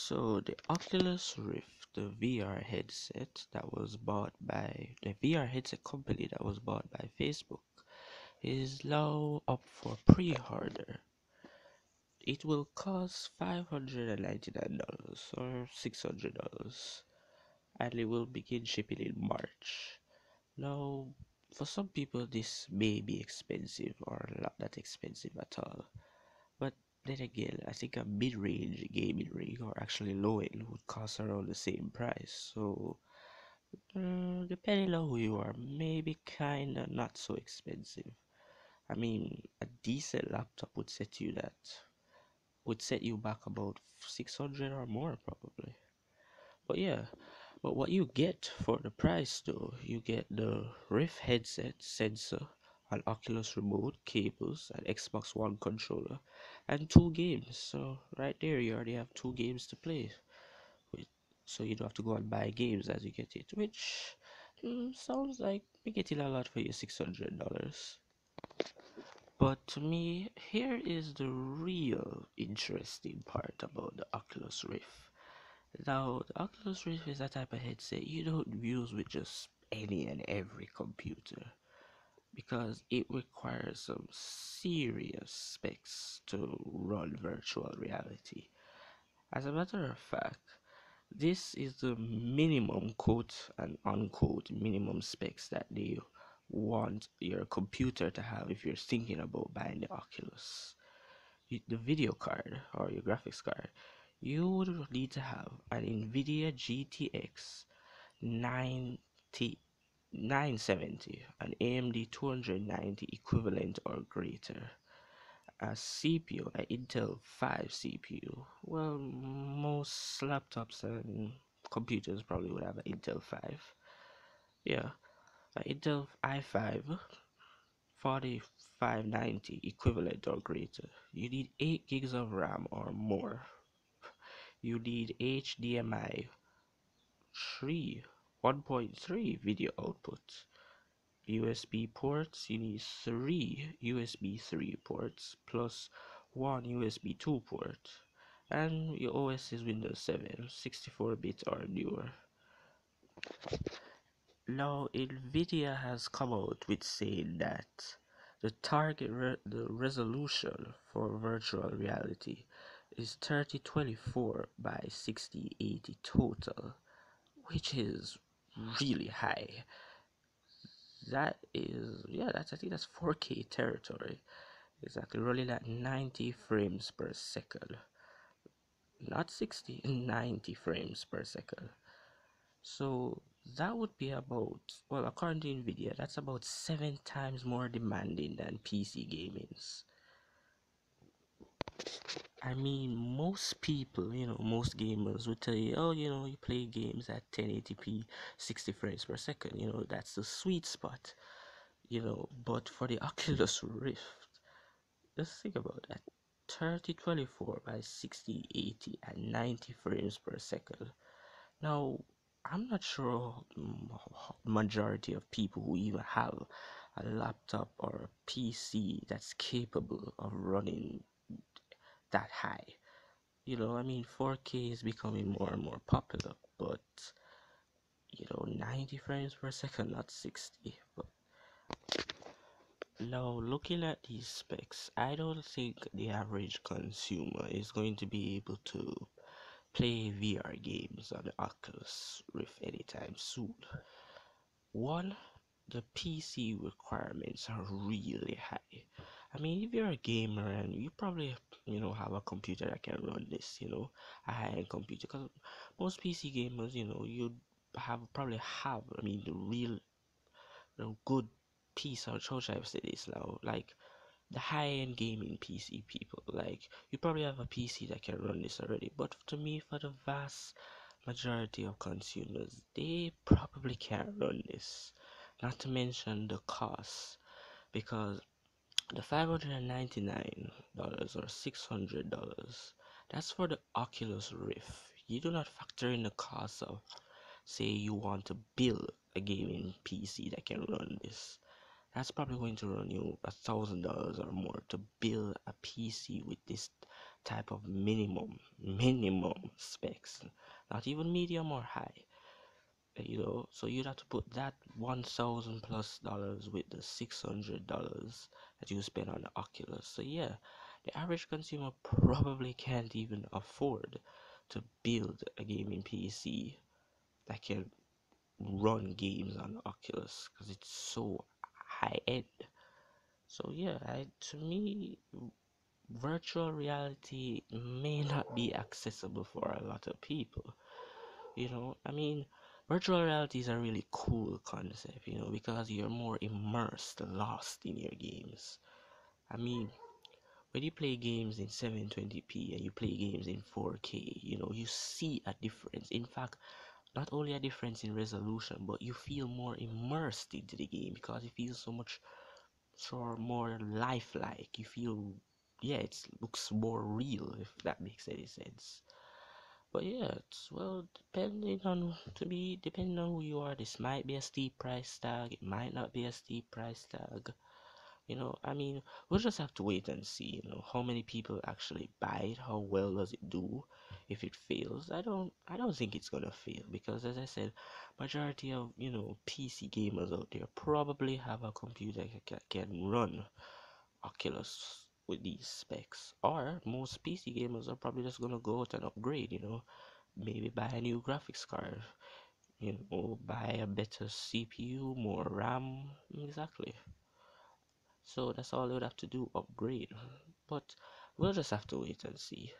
So the Oculus Rift, the VR headset that was bought by the VR headset company that was bought by Facebook, is now up for pre-order. It will cost $599 or $600, and it will begin shipping in March. Now, for some people, this may be expensive or not that expensive at all. But then again, I think a mid-range gaming rig or actually low end would cost around the same price. So, depending on who you are, maybe kinda not so expensive. I mean, a decent laptop would set you back about 600 or more probably. But yeah, but what you get for the price though, you get the Rift headset, sensor, an Oculus remote, cables, an Xbox One controller, and two games. So right there, you already have two games to play with. So you don't have to go and buy games as you get it, which sounds like you're getting a lot for your $600. But to me, here is the real interesting part about the Oculus Rift. Now, the Oculus Rift is a type of headset you don't use with just any and every computer because it requires some serious specs to run virtual reality. As a matter of fact, this is the minimum quote and unquote minimum specs that they want your computer to have if you're thinking about buying the Oculus. The video card or your graphics card, you would need to have an NVIDIA GTX 90 970, an AMD 290 equivalent or greater, a CPU, an Intel 5 CPU. Well, most laptops and computers probably would have an Intel 5. Yeah, an Intel i5 4590 equivalent or greater. You need 8 gigs of RAM or more. You need HDMI 3 1.3 video output. USB ports, you need 3 USB 3 ports plus 1 USB 2 port. And your OS is Windows 7, 64-bit or newer. Now, Nvidia has come out with saying that the resolution for virtual reality is 3024 by 6080 total, which is really high. That is, yeah, I think that's 4K territory. Exactly, rolling at 90 frames per second. Not 60, 90 frames per second. So that would be about, well, according to Nvidia, that's about 7 times more demanding than PC gaming's. I mean, most people, most gamers would tell you, oh, you play games at 1080p, 60 frames per second, that's the sweet spot, but for the Oculus Rift, just think about that. 3024 by 6080 at 90 frames per second. Now, I'm not sure majority of people who even have a laptop or a PC that's capable of running that high. I mean, 4K is becoming more and more popular, but 90 frames per second, not 60. But now, looking at these specs, I don't think the average consumer is going to be able to play VR games on the Oculus Rift anytime soon. One, the PC requirements are really high. I mean, if you're a gamer and you probably, have a computer that can run this, a high-end computer, because most PC gamers, you probably have, I mean, the real, good piece, or how should I say this now, like, the high-end gaming PC people, like, you probably have a PC that can run this already, but to me, for the vast majority of consumers, they probably can't run this. Not to mention the cost, because the $599 or $600, that's for the Oculus Rift. You do not factor in the cost of, say, you want to build a gaming PC that can run this. That's probably going to run you $1,000 or more to build a PC with this type of minimum specs, not even medium or high. So you'd have to put that $1,000+ with the $600 that you spend on the Oculus. So yeah, the average consumer probably can't even afford to build a gaming PC that can run games on the Oculus because it's so high end. So yeah, to me, virtual reality may not be accessible for a lot of people. I mean, virtual reality is a really cool concept, because you're more immersed, lost in your games. I mean, when you play games in 720p and you play games in 4K, you see a difference. In fact, not only a difference in resolution, but you feel more immersed into the game because it feels so more lifelike. You feel, yeah, it looks more real, if that makes any sense. But yeah, depending on who you are, this might be a steep price tag, it might not be a steep price tag. I mean, we'll just have to wait and see, how many people actually buy it, how well does it do. If it fails, I don't think it's gonna fail because, as I said, majority of, PC gamers out there probably have a computer that can run Oculus with these specs. Or most PC gamers are probably just gonna go out and upgrade, maybe buy a new graphics card, buy a better CPU, more RAM, exactly. So that's all they would have to do, upgrade. But we'll just have to wait and see.